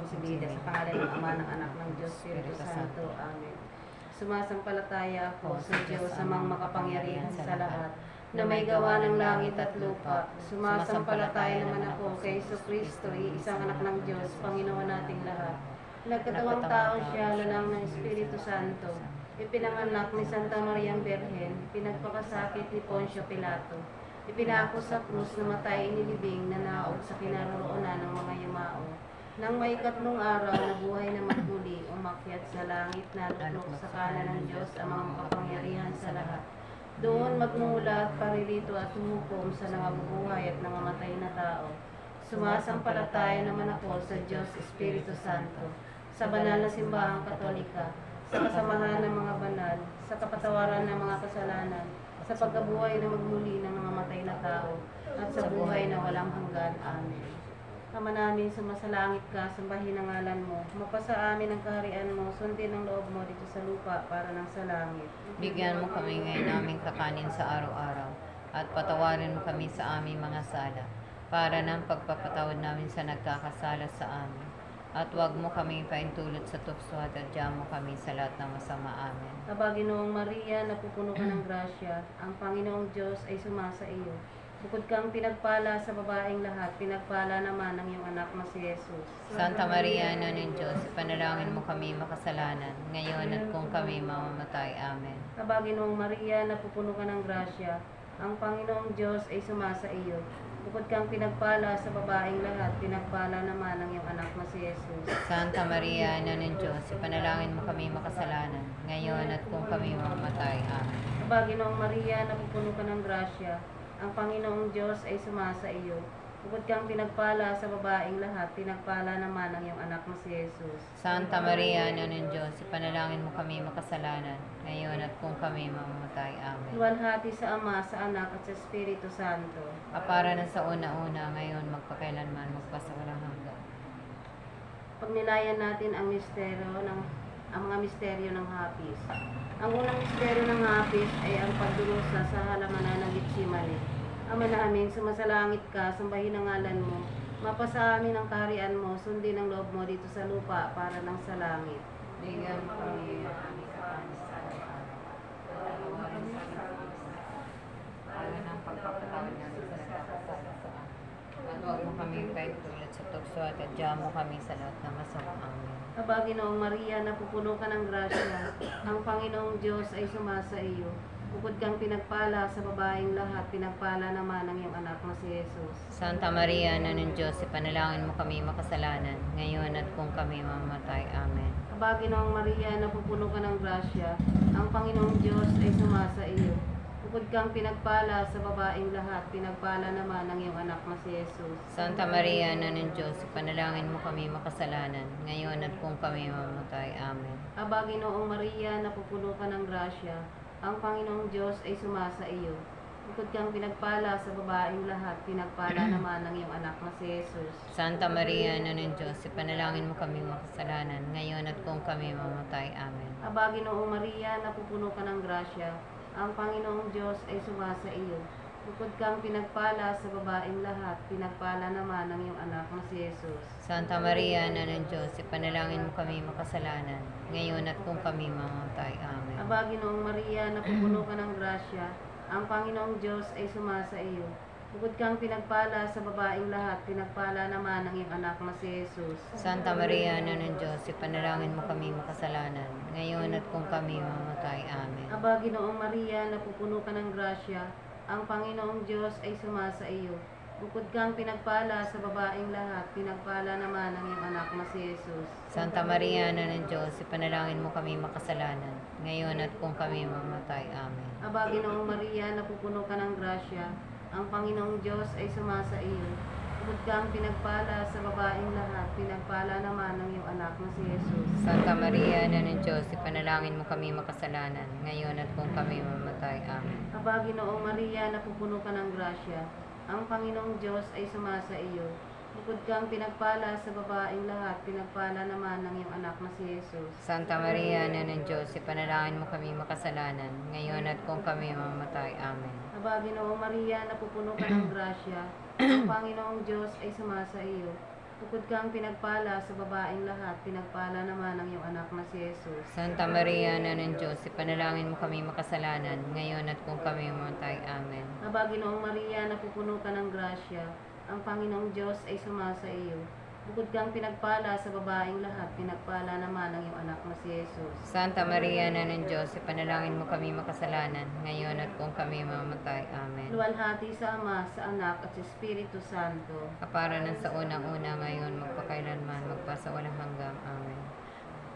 konsibida sa pangalan ng Ama, ng Anak, ng Diyos, Espiritu Santo. Amen. Sumasampalataya ako sa Diyos, amang makapangyarihan sa lahat, na may gawa ng langit at lupa. Sumasampalataya naman ako kay Jesucristo, isang anak ng Diyos, Panginoon nating lahat. Nagkatawang tao siya, lalang ng Espiritu Santo. Ipinanganak ni Santa Mariang Birhen, pinagpakasakit ni Poncio Pilato. Ipinako sa krus, namatay inilibing, nanaog sa kinaroroonan ng mga yumao. Nang may ikatlong araw na buhay na magmuli, umakyat sa langit, naluklok sa kanan ng Diyos, ang mga makapangyarihan sa lahat. Doon magmula at paririto at humukom sa nangabubuhay at nangamatay na tao. Sumasampalataya naman ako sa Diyos Espiritu Santo, sa banal na simbahang Katolika, sa kasamahan ng mga banal, sa kapatawaran ng mga kasalanan, sa pagkabuhay na magmuli ng nangamatay na tao, at sa buhay na walang hanggan. Amen. Ama namin, sumasalangit ka, sambahin ang ngalan mo. Mapasa amin ang kaharian mo, sundin ang loob mo dito sa lupa para ng sa langit. Bigyan mo kami ngayon naming kakanin sa araw-araw, at patawarin mo kami sa aming mga sala, para ng pagpapatawad namin sa nagkakasala sa amin. At huwag mo kami paintulot sa tukso at adya mo kami sa lahat ng masama. Amen. Aba, Ginoong Maria, napupuno ka ng grasya, ang Panginoong Diyos ay sumasa iyo. Bukod kang pinagpala sa babaeng lahat, pinagpala naman ang iyong anak na si Jesus. Santa Maria, Ina ng Diyos, panalangin mo kami makasalanan, ngayon at kung kami mamamatay. Amen. Aba, Ginoong Maria, napupuno ka ng grasya, ang Panginoong Diyos ay sumasa iyo. Bukod kang pinagpala sa babaeng lahat, pinagpala naman ang iyong anak na si Jesus. Santa Maria, Ina ng Diyos, panalangin mo kami makasalanan, ngayon at kung kami mamamatay. Amen. Aba, Ginoong Maria, napupuno ka ng grasya, ang Panginoong Diyos ay sumasa iyo. Bukod kang pinagpala sa babaeng lahat, pinagpala naman ang iyong anak na si Jesus. Santa Maria, Ina ng Diyos, panalangin mo kami makasalanan, ngayon at kung kami mamamatay. Amen. Luwalhati sa Ama, sa Anak, at sa Espiritu Santo. Kapara na sa una-una, ngayon magpakailanman, magpasawalang hanggan. Pagnilayan natin ang mga misteryo ng hapis. Ang unang misteryo ng hapis ay ang pagdurusa sa halamanan ng Getsemani. Ama namin, sumasalangit ka, sambahin ang ngalan mo. Mapasa amin ang kaharian mo, sundin ang loob mo dito sa lupa para ng sa langit. Bigyan mo kami para ng pagpapatawad namin sa nagkakasala sa amin. At huwag mo kami paintulot sa tukso at adya mo kami sa lahat ng masama. Amen. Aba, Ginoong Maria, napupuno ka ng grasya, ang Panginoong Diyos ay sumasa iyo. Bukod kang pinagpala sa babaeng lahat, pinagpala naman ang iyong anak na si Jesus. Santa Maria, Ina ng Diyos, ipanalangin mo kami makasalanan, ngayon at kung kami mamamatay. Amen. Aba, Ginoong Maria, napupuno ka ng grasya, ang Panginoong Diyos ay sumasa iyo. Bukod kang pinagpala sa babaeng lahat, pinagpala naman ang iyong anak na si Jesus. Santa Maria, Ina ng Diyos, ipanalangin mo kami makasalanan, ngayon at kung kami mamamatay. Amen. Aba, Ginoong Maria, napupuno ka ng grasya, ang Panginoong Diyos ay sumasa iyo. Bukod kang pinagpala sa babaeng lahat, pinagpala naman ang iyong anak na si Jesus. Santa Maria, Ina ng Diyos, ipanalangin mo kami makasalanan, ngayon at kung kami mamamatay. Amen. Aba, Ginoong Maria, napupuno ka ng grasya, ang Panginoong Diyos ay sumasa iyo. Bukod kang pinagpala sa babaeng lahat, pinagpala naman ang iyong anak na si Jesus. Santa Maria, Ina ng Diyos, ipanalangin mo kami makasalanan, ngayon at kung kami mamamatay. Amen. Aba, Ginoong Maria, napupuno ka ng grasya, ang Panginoong Diyos ay sumasa iyo. Bukod kang pinagpala sa babaeng lahat, pinagpala naman ang iyong anak na si Jesus. Santa Maria, Ina ng Diyos, ipanalangin mo kami makasalanan, ngayon at kung kami mamamatay. Amen. Aba, Ginoong Maria, napupuno ka ng grasya, ang Panginoong Diyos ay sumasa iyo. Bukod kang pinagpala sa babaeng lahat, pinagpala naman ang iyong anak na si Jesus. Santa Maria, Ina ng Diyos, ipanalangin mo kami makasalanan, ngayon at kung kami mamamatay. Amen. Aba, Ginoong Maria, napupuno ka ng grasya, ang Panginoong Diyos ay sumasa iyo. Bukod kang pinagpala sa babaeng lahat, pinagpala naman ang iyong anak na si Jesus. Santa Maria, Ina ng Diyos, ipanalangin mo kami makasalanan, ngayon at kung kami mamamatay. Amen. Aba, Ginoong Maria, napupuno ka ng grasya, ang Panginoong Diyos ay sumasa iyo. Bukod kang pinagpala sa babaeng lahat, pinagpala naman ang iyong anak na si Jesus. Santa Maria, Ina ng Diyos, ipanalangin mo kami makasalanan, ngayon at kung kami mamamatay. Amen. Aba, Ginoong Maria, napupuno ka ng grasya, ang Panginoong Diyos ay sumasa iyo. Bukod kang pinagpala sa babaeng lahat, pinagpala naman ang iyong anak na si Jesus. Santa Maria, Ina ng Diyos, ipanalangin mo kami makasalanan, ngayon at kung kami mamatay. Amen. Aba, Ginoong Maria, napupuno ka ng grasya, ang Panginoong Diyos ay sumasa iyo. Bukod kang pinagpala sa babaeng lahat, pinagpala naman ang iyong anak na si Jesus. Santa Maria, Ina ng Diyos, ipanalangin mo kami makasalanan, ngayon at kung kami mamatay. Amen. Luwalhati sa Ama, sa Anak, at sa Espiritu Santo. Kapara ng sa unang-una ngayon, magpakailanman, magpasawalang hanggang. Amen.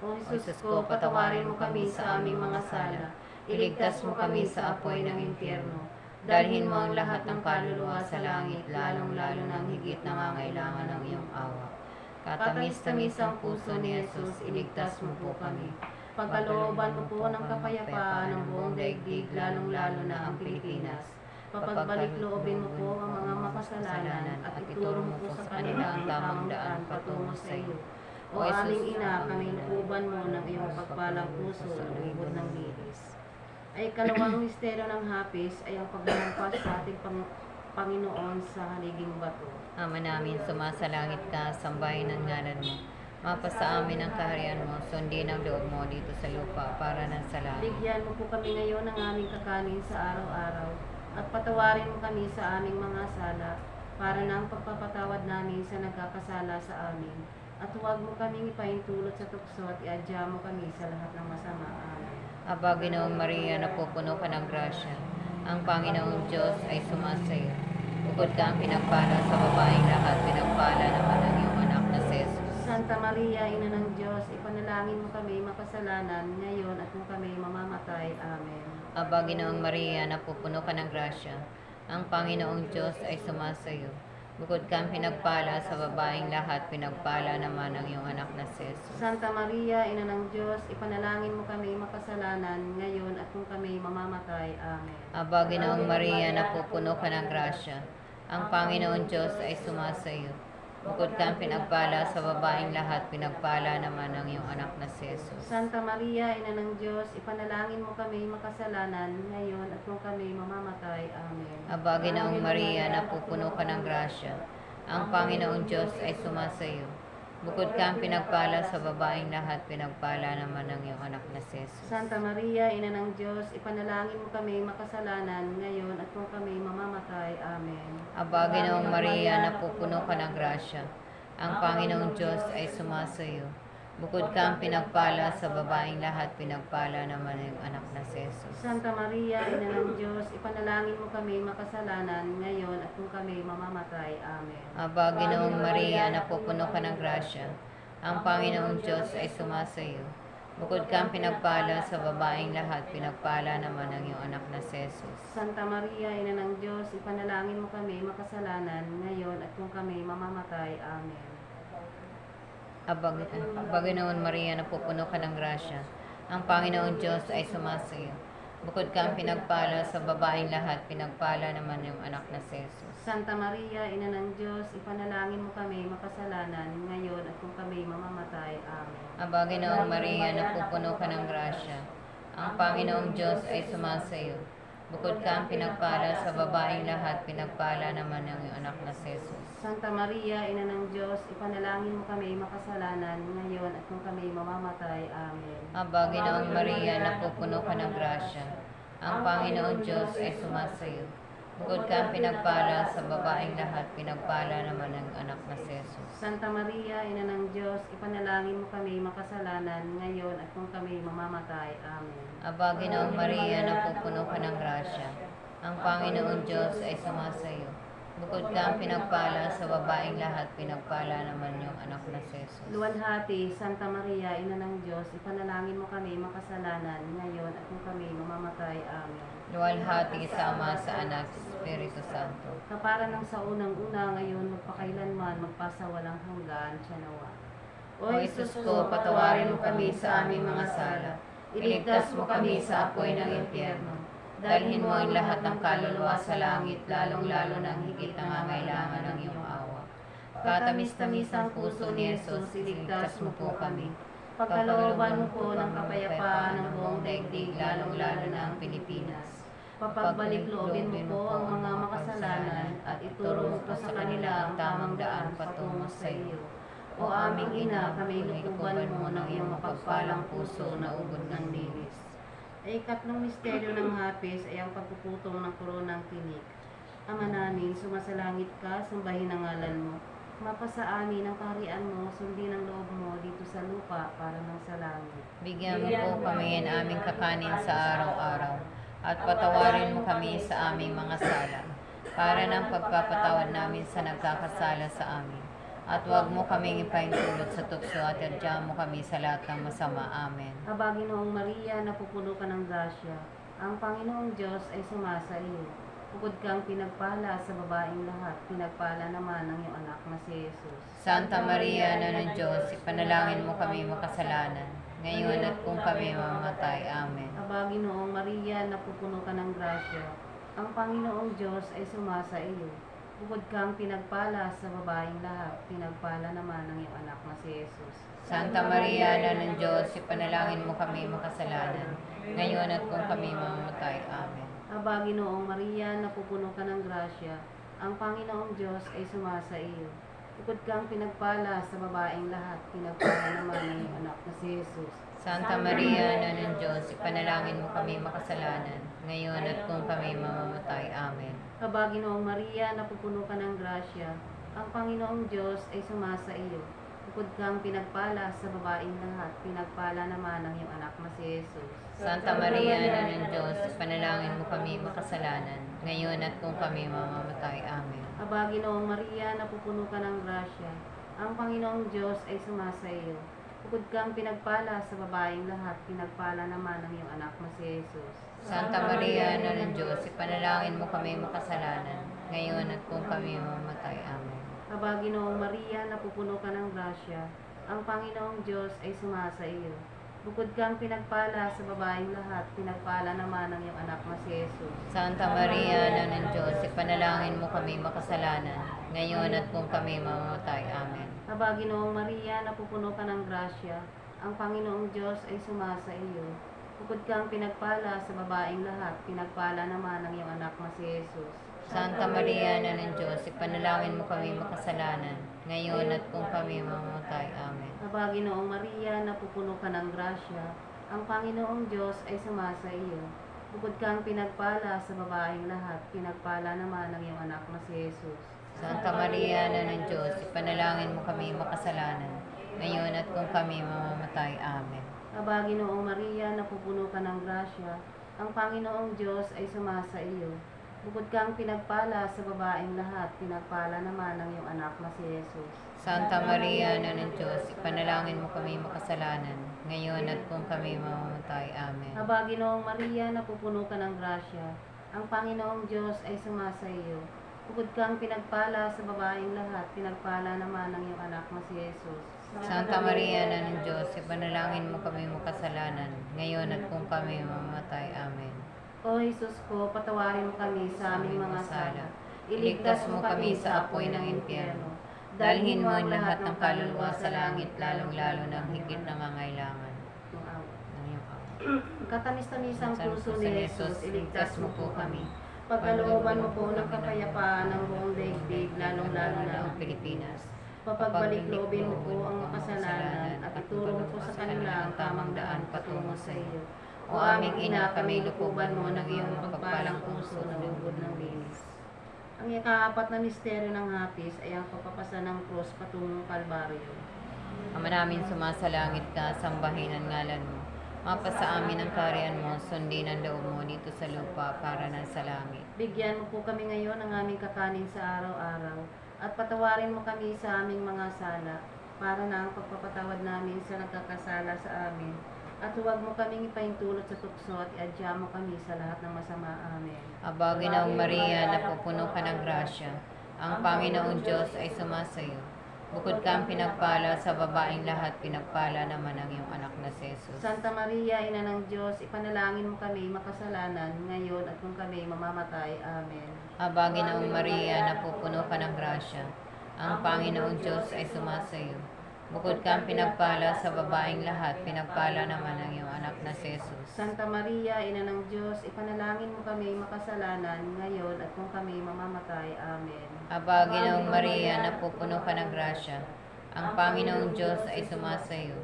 O Jesus ko, patawarin mo kami sa aming mga sala. Iligtas mo kami sa apoy ng impyerno. Dalhin mo ang lahat ng kaluluwa sa langit, lalong-lalo na ang higit nangangailangan ng iyong awa. Katamis-tamis ang puso ni Jesus, iligtas mo po kami. Pagkalooban mo po ng kapayapaan ng buong daigdig, lalong-lalo na ang Pilipinas. Papagbalik loobin mo po ang mga makasalanan at ituro mo po sa kanila ang tamang daan patungo sa iyo. O aming ina, kami looban mo ng iyong pagpalang puso at lubod ng liris. Ay kalawang misteryo ng hapis ay ang paglampas sa ating Panginoon sa haliging bato. Ama namin, sumasalangit ka, sambahin ang ngalan mo. Mapa sa amin ang kaharian mo, sundin ang loob mo dito sa lupa para ng sa langit. Bigyan mo po kami ngayon ng aming kakanin sa araw-araw at patawarin mo kami sa aming mga sala para ng pagpapatawad namin sa nagkakasala sa amin. At huwag mo kaming ipaintulot sa tukso at iadya mo kami sa lahat ng masama. Amen. Aba, Ginoong Maria, napupuno ka ng grasya. Ang Panginoong Diyos ay sumasayo. Bukod ka ang pinagpala sa babaeng lahat, pinagpala naman ang iyong anak na si Jesus. Santa Maria, Ina ng Diyos, ipanalangin mo kami makasalanan ngayon at kung kami mamamatay. Amen. Aba, Ginoong Maria, napupuno ka ng grasya. Ang Panginoong Diyos ay sumasayo. Bukod kang pinagpala sa babaeng lahat, pinagpala naman ang iyong anak na si Jesus. Santa Maria, Ina ng Diyos, ipanalangin mo kami makasalanan ngayon at kung kami mamamatay. Amen. Aba, Ginoong Maria, napupuno ka ng grasya. Ang Panginoong Diyos ay sumasayo. Bukod kang pinagpala sa babaeng lahat, pinagpala naman ang iyong anak na si Jesus. Santa Maria, Ina ng Diyos, ipanalangin mo kami makasalanan ngayon at kung kami mamamatay. Amen. Aba, Ginoong Maria, napupuno ka ng grasya. Ang Panginoong Diyos ay sumasayo. Bukod kang pinagpala sa babaeng lahat, pinagpala naman ang iyong anak na si Jesus. Santa Maria, Ina ng Diyos, ipanalangin mo kami makasalanan ngayon at kung kami mamamatay. Amen. Aba, Ginoong Maria, napupuno ka ng grasya. Ang Panginoong Diyos ay sumasayo. Bukod kang pinagpala sa babaeng lahat, pinagpala naman ang iyong anak na si Jesus. Santa Maria, Ina ng Diyos, ipanalangin mo kami makasalanan ngayon at kung kami mamamatay. Amen. Aba, Ginoong Maria, napupuno ka ng grasya. Ang Panginoong Diyos ay sumasayo. Bukod kang pinagpala sa babaeng lahat, pinagpala naman ang iyong anak na si Jesus. Santa Maria, Ina ng Diyos, ipanalangin mo kami makasalanan ngayon at kung kami mamamatay. Amen. Aba, Ginoong Maria, napupuno ka ng grasya. Ang Panginoong Diyos ay sumasayo. Bukod kang pinagpala sa babaeng lahat, pinagpala naman ang anak na si Jesus. Santa Maria, Ina ng Diyos, ipanalangin mo kami makasalanan ngayon at kung kami mamamatay. Amen. Aba, Ginoong Maria, napupuno ka ng grasya. Ang Panginoong Diyos ay sumasayo. Bukod kang pinagpala sa babaeng lahat, pinagpala naman ang iyong anak na si Jesus. Santa Maria, Ina ng Diyos, ipanalangin mo kami makasalanan ngayon at kung kami mamamatay. Amen. Aba, Ginoong Maria, napupuno ka ng grasya. Ang Panginoong Diyos ay sumasayo. Bukod kang pinagpala sa babaeng lahat, pinagpala naman ang anak na si Jesus. Santa Maria, Ina ng Diyos, ipanalangin mo kami makasalanan ngayon at kung kami mamamatay. Amen. Aba, Ginoong Maria, napupuno ka ng grasya. Ang Panginoong Diyos ay sumasayo. Bukod kang pinagpala sa babaeng lahat, pinagpala naman yung anak na si Jesus. Luwalhati, Santa Maria, Ina ng Diyos, ipanalangin mo kami makasalanan ngayon at kung kami mamamatay. Amen. Luwalhati sa Ama, sa Anak, sa Espiritu Santo. Kapara ng sa unang-una ngayon, magpakailanman, magpasawalang hanggan, siya nawa. O Jesus ko, patawarin mo kami sa aming mga sala. Iligtas mo kami sa apoy ng impyerno. Dalhin mo ang lahat ng kaluluwa sa langit, lalong-lalo na ang higit nangangailangan ng iyong awa. Katamis-tamis ang puso ni Jesus, iligtas mo po kami. Pagkalooban mo po ng kapayapaan ng buong daigdig, lalong-lalo na ang Pilipinas. Papagbalik loobin mo po ang mga makasalanan at ituro mo po sa kanila ang tamang daan patungo sa iyo. O aming ina, kami lukuban mo ng iyong mapagpalang puso na ubod ng linis. Ay ikatlong misteryo ng hapis ay ang pagpuputong ng koronang tinik. Ama namin, sumasalangit ka, sambahin ang ngalan mo. Mapasa amin ang kaharian mo, sundin ang loob mo dito sa lupa para ng sa langit. Bigyan mo po kami ng aming kakanin sa araw-araw, at patawarin mo kami sa aming mga sala, para ng pagpapatawad namin sa nagkakasala sa amin. At huwag mo kaming ipaintulot sa tukso at adya mo kami sa lahat ng masama. Amen. Aba, Ginoong Maria, napupuno ka ng grasya. Ang Panginoong Diyos ay sumasa iyo. Bukod kang pinagpala sa babaeng lahat, pinagpala naman ang iyong anak na si Jesus. Santa Maria, Ina ng Diyos, ipanalangin mo kami makasalanan, ngayon at kung kami mamamatay. Amen. Aba, Ginoong Maria, napupuno ka ng grasya. Ang Panginoong Diyos ay sumasa iyo. Bukod kang pinagpala sa babaeng lahat, pinagpala naman ang iyong anak na si Jesus. Santa Maria, Ina ng Diyos, ipanalangin mo kami makasalanan, ngayon at kung kami mamamatay. Amen. Aba, Ginoong Maria, napupuno ka ng grasya. Ang Panginoong Diyos ay sumasa iyo. Bukod kang pinagpala sa babaeng lahat, pinagpala naman ang iyong anak na si Jesus. Santa Maria, Ina ng Diyos, ipanalangin mo kami makasalanan, ngayon at kung kami mamamatay. Amen. Aba, Ginoong Maria, napupuno ka ng grasya. Ang Panginoong Diyos ay sumasa iyo. Bukod kang pinagpala sa babaeng lahat, pinagpala naman ang iyong anak na si Jesus. Santa Maria, Ina ng Diyos, ipanalangin mo kami makasalanan, ngayon at kung kami mamamatay. Amen. Aba, Ginoong Maria, napupuno ka ng grasya. Ang Panginoong Diyos ay sumasa iyo. Bukod kang pinagpala sa babaeng lahat, pinagpala naman ang iyong anak na si Jesus. Santa Maria, Ina ng Diyos, ipanalangin mo kami makasalanan, ngayon at kung kami mamamatay. Amen. Aba, Ginoong Maria, napupuno ka ng grasya. Ang Panginoong Diyos ay sumasa iyo. Bukod kang pinagpala sa babaeng lahat, pinagpala naman ang iyong anak na si Jesus. Santa Maria, Ina ng Diyos, ipanalangin mo kami makasalanan, ngayon at kung kami mamamatay. Amen. Aba, Ginoong Maria, napupuno ka ng grasya. Ang Panginoong Diyos ay sumasa iyo. Bukod kang pinagpala sa babaeng lahat, pinagpala naman ang iyong anak na si Jesus. Santa Maria, Ina ng Diyos, ipanalangin mo kami makasalanan, ngayon at kung kami mamamatay. Amen. Aba, Ginoong Maria, napupuno ka ng grasya. Ang Panginoong Diyos ay sumasa iyo. Bukod kang pinagpala sa babaeng lahat, pinagpala naman ang iyong anak na si Jesus. Santa Maria, Ina ng Diyos, ipanalangin mo kami makasalanan, ngayon at kung kami mamamatay. Amen. Aba, Ginoong Maria, napupuno ka ng grasya. Ang Panginoong Diyos ay sumasa iyo. Bukod kang pinagpala sa babaeng lahat, pinagpala naman ang iyong anak na si Jesus. Santa Maria, Ina ng Diyos, ipanalangin mo kami makasalanan, ngayon at kung kami mamamatay. Amen. Aba, Ginoong Maria, napupuno ka ng grasya. Ang Panginoong Diyos ay sumasa iyo. Bukod kang pinagpala sa babaeng lahat, pinagpala naman ang iyong anak na si Jesus. Santa Maria, Ina ng Diyos, ipanalangin mo kami makasalanan, ngayon at kung kami mamamatay. Amen. O Jesus ko, patawarin mo kami sa aming mga sala. Iligtas mo kami sa apoy ng impyerno. Dalhin mo ang lahat ng kaluluwa sa langit, lalong-lalo ng higit na mangailangan ng iyong awa. Katamis-tamisang puso ni Jesus, iligtas mo po kami. Pagkalooban mo po ng kapayapaan ng buong daigdig, lalong-lalo na ang Pilipinas. papagbalik-loobin mo po ang makasalanan at ituro mo po sa kanila ang tamang daan patungo sa iyo. O aming ina, kami lukuban mo ng iyong mapagpalang puso na lubod ng linis. Ang ikaapat na misteryo ng hapis ay ang pagpapasa ng krus patungong Kalbaryo. Ama namin sumasalangit ka, sambahin ang ngalan mo. Mapasa amin ang kaharian mo, sundin ang loob mo dito sa lupa para na sa langit. Bigyan mo po kami ngayon ng aming kakanin sa araw-araw at patawarin mo kami sa aming mga sala para na ang pagpapatawad namin sa nagkakasala sa amin. At huwag mo kaming ipaintulot sa tukso at iadya mo kami sa lahat ng masama. Amen. Aba, Ginoong Maria, napupuno ka ng grasya. Ang Panginoong Diyos ay sumasayo. Bukod kang pinagpala sa babaeng lahat, pinagpala naman ang iyong anak na si Jesus. Santa Maria, Ina ng Diyos, ipanalangin mo kami makasalanan ngayon at kung kami mamamatay. Amen. Aba, Ginoong Maria, napupuno ka ng grasya. Ang Panginoong Diyos ay sumasayo. Bukod kang pinagpala sa babaeng lahat, pinagpala naman ang iyong anak na si Jesus. Santa Maria, Ina ng Diyos, ipanalangin mo kami makasalanan ngayon at kung kami mamamatay. Amen. Aba, Ginoong Maria, napupuno ka ng grasya. Ang Panginoong Diyos ay sumasayo.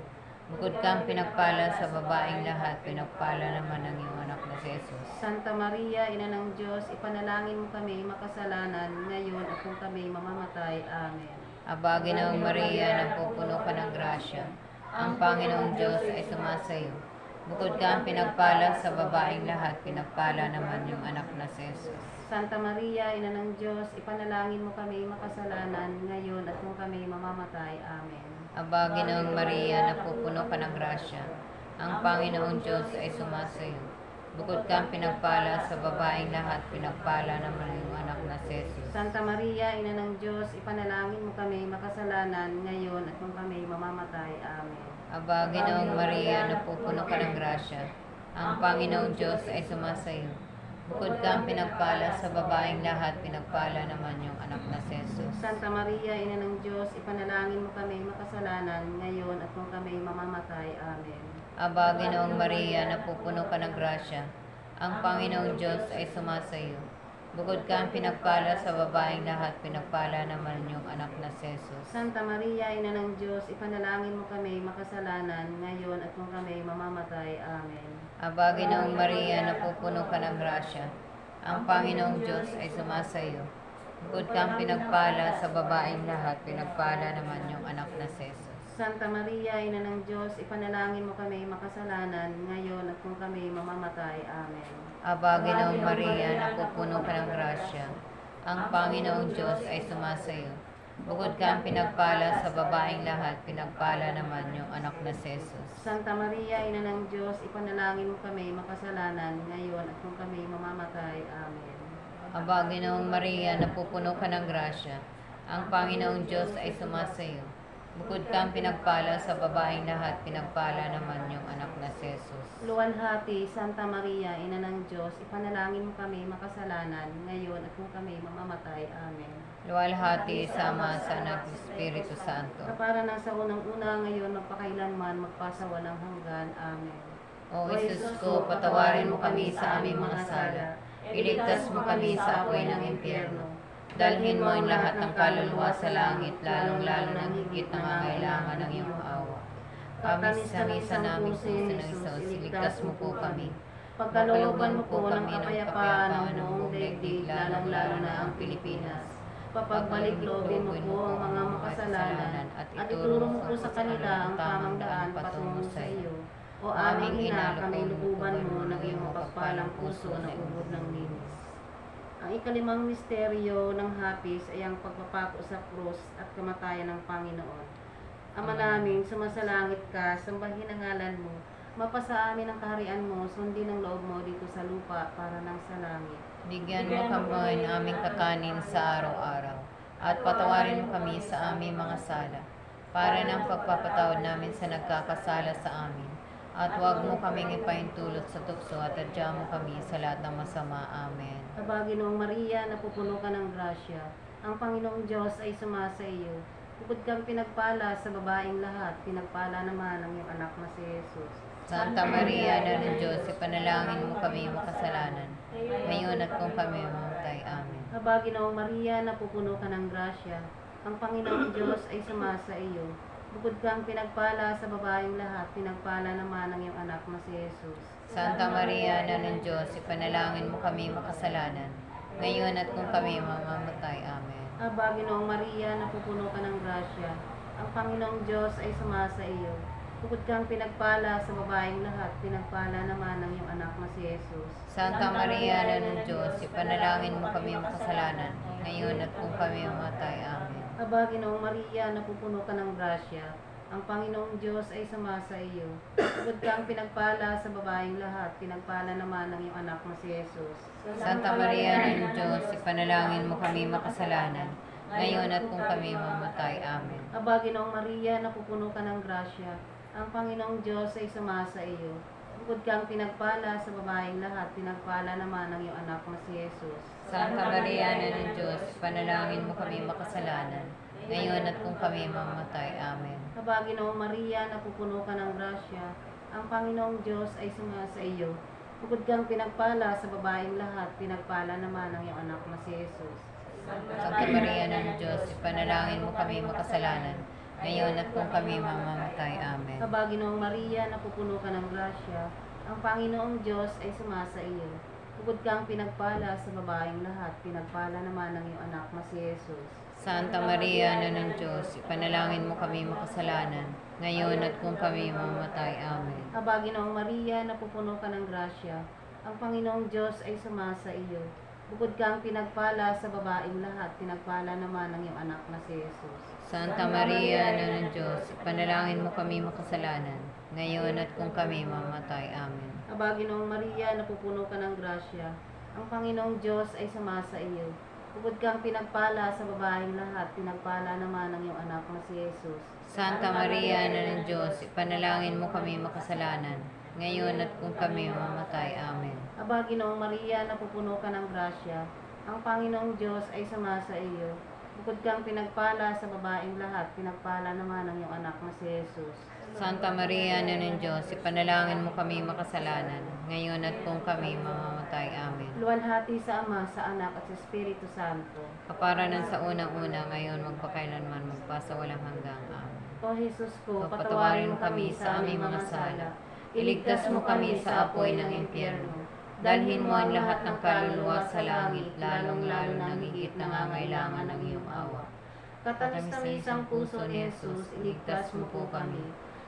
Bukod kang pinagpala sa babaeng lahat, pinagpala naman ng iyong anak na si Jesus. Santa Maria, Ina ng Diyos, ipanalangin mo kami makasalanan, ngayon at kung kami mamamatay. Amen. Aba, Ginoong Maria, napupuno ka ng grasya. Ang Panginoong Diyos ay sumasayo. Bukod kang pinagpala sa babaeng lahat, pinagpala naman yung anak na si Jesus. Santa Maria, Ina ng Diyos, ipanalangin mo kami makasalanan, ngayon at kung kami mamamatay. Amen. Aba, Ginoong Maria, napupuno ka ng grasya. Ang Panginoong Diyos ay sumasayo. Bukod kang pinagpala sa babaeng lahat, pinagpala naman yung anak na si Jesus. Santa Maria, Ina ng Diyos, ipanalangin mo kami makasalanan, ngayon at kung kami mamamatay. Amen. Aba, Ginoong Maria, napupuno ka ng grasya. Ang Panginoong Diyos ay sumasayo. Bukod kang pinagpala sa babaeng lahat, pinagpala naman yung anak na si Jesus. Santa Maria, Ina ng Diyos, ipanalangin mo kami makasalanan, ngayon at kung kami mamamatay. Amen. Aba, Ginoong Maria, napupuno ka ng grasya. Ang Panginoong Diyos ay sumasayo. Bukod kang pinagpala sa babaeng lahat, pinagpala naman yung anak na si Jesus. Santa Maria, Ina ng Diyos, ipanalangin mo kami makasalanan, ngayon at kung kami mamamatay. Amen. Aba, Ginoong Maria, napupuno ka ng grasya. Ang Panginoong Diyos ay sumasayo. Bukod kang pinagpala sa babaeng lahat, pinagpala naman yung anak na si Jesus. Santa Maria, Ina ng Diyos, ipanalangin mo kami makasalanan, ngayon at kung kami mamamatay. Amen. Aba, Ginoong Maria, napupuno ka ng grasya. Ang Panginoong Diyos ay sumasayo. Bukod kang pinagpala sa babaeng lahat, pinagpala naman yung anak na si Jesus. Santa Maria, Ina ng Diyos, ipanalangin mo kami makasalanan, ngayon at kung kami mamamatay. Amen. Aba, Ginoong Maria, napupuno ka ng grasya. Ang Panginoong Diyos ay sumasayo. Bukod kang pinagpala sa babaeng lahat, pinagpala naman yung anak na si Jesus. Luwalhati, Santa Maria, Ina ng Diyos, ipanalangin mo kami makasalanan, ngayon at kung kami mamamatay. Amen. Luwalhati, Sama sa Anak, Espiritu Santo. Kapara ng sa unang-una, ngayon, magpakailanman, magpasawalang hanggan. Amen. O Jesus ko, patawarin mo kami sa aming mga sala. Iligtas mo kami sa apoy ng impyerno. Dalhin mo ang lahat ng kaluluwa sa langit, lalong-lalo na higit na nangangailangan ng iyong awa. Kamisa namin puso ng Isos, iligtas mo po kami. Pagkalooban mo po ng kapayapaan ng buong daigdig, lalong-lalo na ang Pilipinas. Papagbalik-loobin mo po ang mga makasalanan at ituro mo po sa kanila ang tamang daan patungo sa iyo. O aming ina, kami lububan mo ng iyong mapagpalang puso na ubod ng linis. Ang ikalimang misteryo ng hapis ay ang pagpapako sa krus at kamatayan ng Panginoon. Ama namin, sumasalangit ka, sambahin ang ngalan mo, mapasa amin ang kaharian mo, sundin ang loob mo dito sa lupa para nang sa langit. Bigyan mo kami ng aming kakanin sa araw-araw, at patawarin mo kami sa aming mga sala, para ng pagpapatawad namin sa nagkakasala sa amin. At huwag mo kaming ipaintulot sa tukso at adya mo kami sa lahat ng masama. Amen. Aba, Ginoong Maria, napupuno ka ng grasya. Ang Panginoong Diyos ay sumasa iyo. Bukod kang pinagpala sa babaeng lahat, pinagpala naman ang iyong anak na si Jesus. Santa Maria, Ina ng Diyos, ipanalangin mo kami makasalanan, ngayon at kung kami mamatay. Amen. Aba, Ginoong Maria, napupuno ka ng grasya. Ang Panginoong Diyos ay sumasa iyo. Bukod kang pinagpala sa babaeng lahat, pinagpala naman ang iyong anak na si Jesus. Santa Maria, Ina ng Diyos, ipanalangin mo kami makasalanan, ngayon at kung kami mamamatay. Amen. Aba, Ginoong Maria, napupuno ka ng grasya. Ang Panginoong Diyos ay sumasa iyo. Bukod kang pinagpala sa babaeng lahat, pinagpala naman ang iyong anak na si Jesus. Santa Maria, Ina ng Diyos, ipanalangin mo kami makasalanan, ngayon at kung kami mamatay. Amen. Aba, Ginoong Maria, napupuno ka ng grasya. Ang Panginoong Diyos ay sumasa iyo. Bukod kang pinagpala sa babaeng lahat, pinagpala naman ang iyong anak na si Jesus. Santa Maria, Ina ng Diyos, ipanalangin mo kami makasalanan, ngayon at kung kami mamatay. Amen. Aba, Ginoong Maria, napupuno ka ng grasya. Ang Panginoong Diyos ay sumasa iyo. Bukod kang pinagpala sa babaeng lahat, pinagpala naman ang iyong anak na si Jesus. Santa Maria, Ina ng Diyos, ipanalangin mo kami makasalanan, ngayon at kung kami mamatay. Amen. Aba, Ginoong Maria, napupuno ka ng grasya. Ang Panginoong Diyos ay sumasa iyo. Bukod kang pinagpala sa babaeng lahat, pinagpala naman ang iyong anak na si Jesus. Santa Maria, Ina ng Diyos, ipanalangin mo kami makasalanan, ngayon at kung kami mamamatay. Amen. Kabaginoong Maria, napupuno ka ng grasya, ang Panginoong Diyos ay sumasa iyo. Bukod kang pinagpala sa babaeng lahat, pinagpala naman ng iyong anak na si Jesus. Santa Maria, Ina ng Diyos, ipanalangin mo kami makasalanan, ngayon at kung kami mamamatay. Amen. Kabaginoong Maria, napupuno ka ng grasya, ang Panginoong Diyos ay sumasa iyo. Bukod kang pinagpala sa babaeng lahat, pinagpala naman ng iyong anak na si Jesus. Santa Maria, Ina ng Diyos, ipanalangin mo kami makasalanan, ngayon at kung kami mamamatay. Amen. Kabaginoong Maria, napupuno ka ng grasya, ang Panginoong Diyos ay sumasa iyo. Bukod kang pinagpala sa babaeng lahat, pinagpala naman ng iyong anak na si Jesus. Santa Maria, Ina ng Diyos, ipanalangin mo kami makasalanan, ngayon at kung kami mamamatay. Amen. Kabaginoong Maria, napupuno ka ng grasya, ang Panginoong Diyos ay sumasa iyo. Bukod kang pinagpala sa babaeng lahat, pinagpala naman ng iyong anak na si Jesus. Santa Maria, Ina ng Diyos, ipanalangin mo kami makasalanan, ngayon at kung kami mamamatay. Amen. Luwalhati sa Ama, sa Anak at sa Espiritu Santo. Kaparanan sa unang-una, ngayon magpakailanman, magpasawalang hanggang. Amen. O Jesus ko, Patawarin mo kami sa aming mga sala. Iligtas mo kami sa apoy ng impyerno. Dalhin mo ang lahat ng kaluluwa sa langit, lalong-lalo na ang higit nangangailangan ng iyong awa. Katamis-tamisang puso ni Jesus, iligtas mo po kami.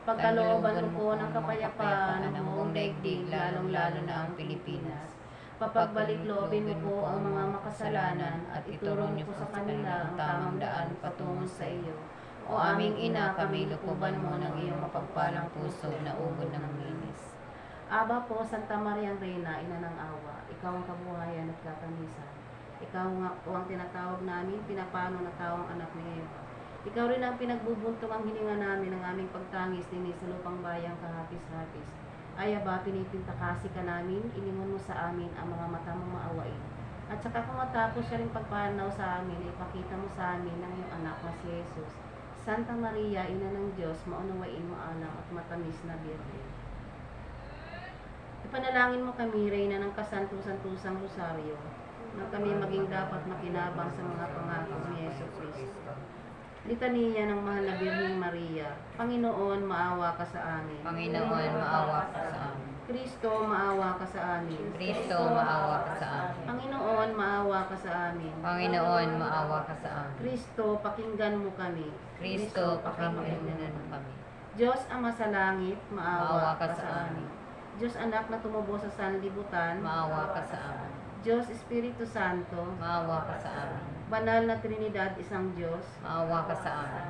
Pagkalooban mo po ng kapayapaan ng buong daigdig, lalong-lalo na ang Pilipinas. Papagbalik-loobin mo po ang mga makasalanan at ituro niyo po sa kanila ang tamang daan patungo sa iyo. O aming Ina, kami lukuban mo ng iyong mapagpalang puso na ugod ng linis. Aba po, Santa Maria Reina, Ina ng Awa, ikaw ang kabuhayan at katamisan. Ikaw nga po ang tinatawag namin, pinapano na taong anak ni Eva. Ikaw rin ang pinagbubuntong ang hininga namin ng aming pagtangis din sa lupang bayang kahapis-hapis. Ay aba, pinipintakasi ka namin, ilingon mo sa amin ang mga mata mong maawain. At saka kung matapos siya rin pagpanaw sa amin, ipakita mo sa amin ng iyong anak na si Jesus. Santa Maria, Ina ng Diyos, maunawain mo alam at matamis na Birhen. Ipanalangin mo kami, Reyna ng kasantu-santusang Rosaryo, na kami maging dapat makinabang sa mga pangako ni Yesu Cristo. Litania ng Mahal na Birheng Maria, Panginoon, maawa ka sa amin. Panginoon, maawa ka sa amin. Kristo, maawa ka sa amin. Kristo, maawa ka sa amin. Panginoon, maawa ka sa amin. Panginoon, maawa ka sa amin. Kristo, pakinggan mo kami. Kristo, pakinggan mo kami. Diyos Ama sa langit, maawa Maawa ka sa amin. Diyos Anak na tumubo sa sanlibutan, Maawa ka sa amin. Diyos Espiritu Santo, Maawa ka sa amin. Banal na Trinidad, isang Diyos. Maawa ka sa amin.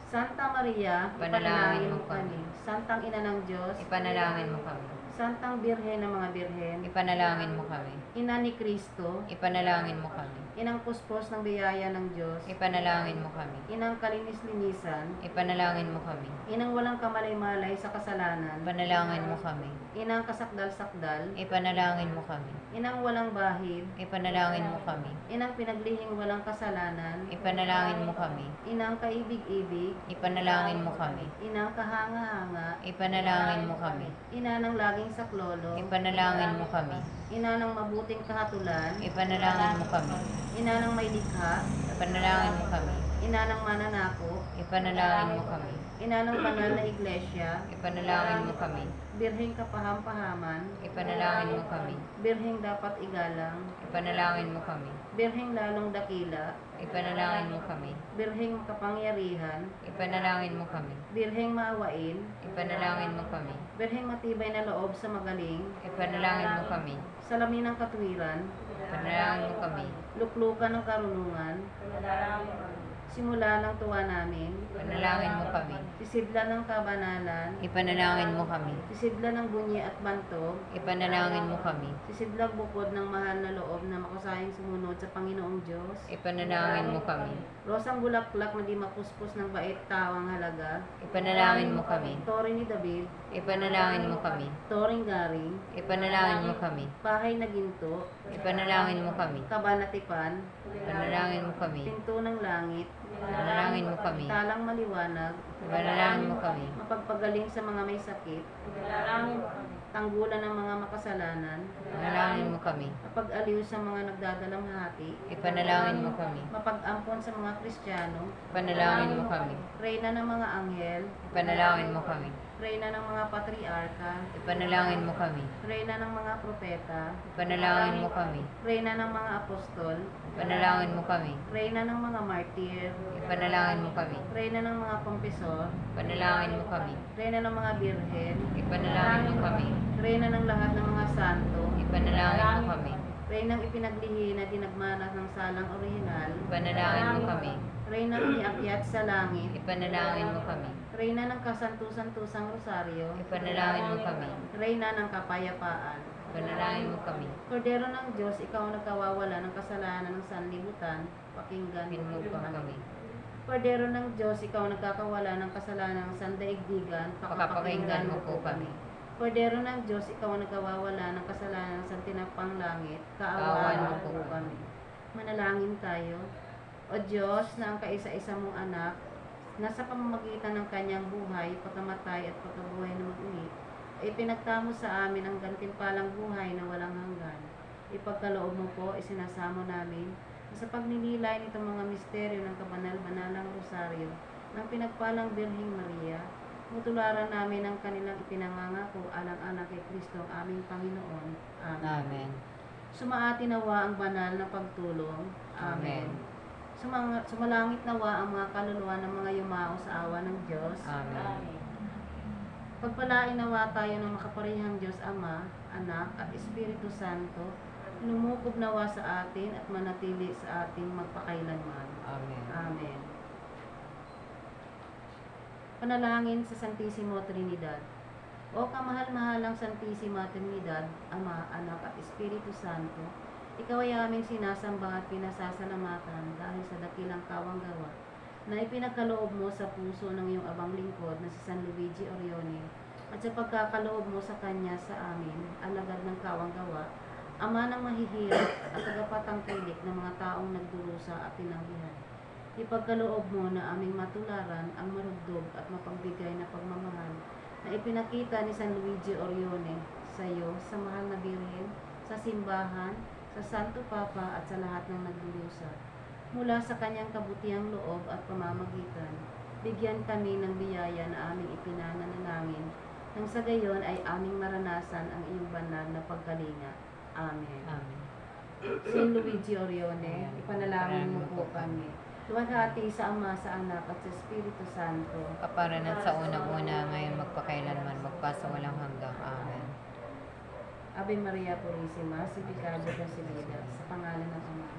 Santa Maria, Ipanalangin mo kami. Santang Ina ng Diyos, Ipanalangin mo kami. Santang Birhen ng mga Birhen, Ipanalangin mo kami. Ina ni Kristo, Ipanalangin mo kami. Inang puspos ng biyaya ng Diyos, Ipanalangin mo kami. Inang kalinis-linisan, Ipanalangin mo kami. Inang walang kamalay-malay sa kasalanan, Ipanalangin mo kami. Inang kasakdal-sakdal, Ipanalangin mo kami. Inang walang bahid, Ipanalangin mo kami. Inang pinaglihing walang kasalanan, Ipanalangin mo kami. Inang kaibig-ibig, Ipanalangin mo kami. Inang kahanga-hanga, Ipanalangin mo kami. Ina ng laging saklolo, Ipanalangin mo kami. Ina ng mabuting kahatulan, Ipanalangin mo kami. Ina ng may likha, Ipanalangin mo kami. Ina ng mananako, Ipanalangin mo kami. Ina ng banal na iglesia, Ipanalangin mo kami. Birheng kapaham-pahaman, Ipanalangin mo kami. Birheng dapat igalang, Ipanalangin mo kami. Birheng lalong dakila, Ipanalangin mo kami. Birheng kapangyarihan, Ipanalangin mo kami. Birheng maawain, Ipanalangin mo kami. Birheng matibay na loob sa magaling, Ipanalangin mo kami. salamin ng katwiran, Ipanalangin mo kami. luklukan ng karunungan, simula ng tuwa namin, Ipanalangin mo kami. sisidla ng kabanalan, Ipanalangin mo kami. sisidla ng bunyi at bantog, Ipanalangin mo kami. sisidlag bukod ng mahal na loob na makusayang sumunod sa Panginoong Diyos, Ipanalangin mo kami. rosang bulaklak na di mapuspos ng bait tawang halaga, Ipanalangin mo kami. tore ni David, Ipanalangin mo kami. toring garing, Ipanalangin mo kami. bahay na ginto, Ipanalangin mo kami. kabanatipan, Ipanalangin mo kami. pinto ng langit, Ipanalangin mo kami. talang maliwanag, Ipanalangin mo kami. Mapagpagaling sa mga may sakit. Ipanalangin mo kami. Tanggulan ng mga makasalanan. Ipanalangin mo kami. Mapag-aliw sa mga nagdadalamhati. Ipanalangin mo kami. Mapag-ampon sa mga Kristiyano. Ipanalangin mo kami. Reyna ng mga anghel. Ipanalangin mo kami. Reyna ng mga patriarka. Ipanalangin mo kami. Reyna ng mga propeta. Ipanalangin mo kami. Reyna ng mga apostol. Ipanalangin mo kami. Reyna ng mga martir. Ipanalangin mo kami. Reyna ng mga kompesor. Ipanalangin mo kami. Reyna ng mga birhen. Ipanalangin mo kami. Reyna ng lahat ng mga santo. Ipanalangin mo kami. Reynang ipinaglihi na dinagmanas ng salang orihinal. Ipanalangin mo kami. Reynang iniakyat sa langit. Ipanalangin mo kami. Reyna ng kasantu-santusang rosaryo. Ipanalangin mo kami. Reyna ng kapayapaan. Ipanalangin mo kami. Kordero ng Diyos, ikaw ang nagkawawala ng kasalanan ng sanlibutan. Pakinggan mo Pinmo po pa kami. Kordero ng Diyos, ikaw ang nagkakawala ng kasalanan ng sandaigdigan. Pakapakinggan mo po kami. Kordero ng Diyos, ikaw ang nagkawawala ng kasalanan ng santinapang langit. Kaawaan Kaawaan mo mo po po kami. Manalangin tayo. O Diyos, na ang kaisa-isa mong anak, nasa pamamagitan ng kanyang buhay, pagkamatay at pagkabuhay na mag-uwi, ay pinagtamo sa amin ang gantimpalang buhay na walang hanggan. Ipagkaloob mo po, isinasamo namin na sa pagninilay nitong mga misteryo ng kabanal-banalang rosaryo ng pinagpalang Birheng Maria, mutularan namin ang kanilang ipinangangako alang-anak kay Kristo ang aming Panginoon. Amen. Amen. Sumaati nawa ang banal na pagtulong. Amen. Sumalangit nawa ang mga kaluluwa ng mga yumao sa awa ng Diyos. Amen. Pagpalain nawa tayo ng makaparehang Diyos Ama, Anak at Espiritu Santo, lumukob nawa sa atin at manatili sa ating magpakailanman. Amen. Amen. Panalangin sa Santissimo Trinidad. O kamahal-mahalang Santissima Trinidad, Ama, Anak at Espiritu Santo, ikaw ay aming sinasamba at pinasasalamatan dahil sa dakilang kawanggawa na ipinagkaloob mo sa puso ng iyong abang lingkod na si San Luigi Orione at sa pagkakaloob mo sa kanya sa amin, alagad ng kawanggawa, ama ng mahihirap at tagapatangkilik ng mga taong nagdurusa at tinanggihan. Ipagkaloob mo na aming matularan ang marugdog at mapagbigay na pagmamahal na ipinakita ni San Luigi Orione sa iyo, sa mahal na birhen, sa simbahan, sa Santo Papa at sa lahat ng nagdurusa. Mula sa kanyang kabutihang loob at pamamagitan, bigyan kami ng biyaya na aming ipinananalangin nang sa gayon ay aming maranasan ang iyong banal na pagkalinga. Amen. Amen. San Luigi Orione, ipanalangin mo po kami. Luwalhati sa Ama, sa Anak at sa Espiritu Santo. Kaparanan sa unang-una, ngayon magpakailanman, magpasawalang hanggang. Amen. Ave Maria Purísima, Sipicado Concebida, sa pangalan ng Ama,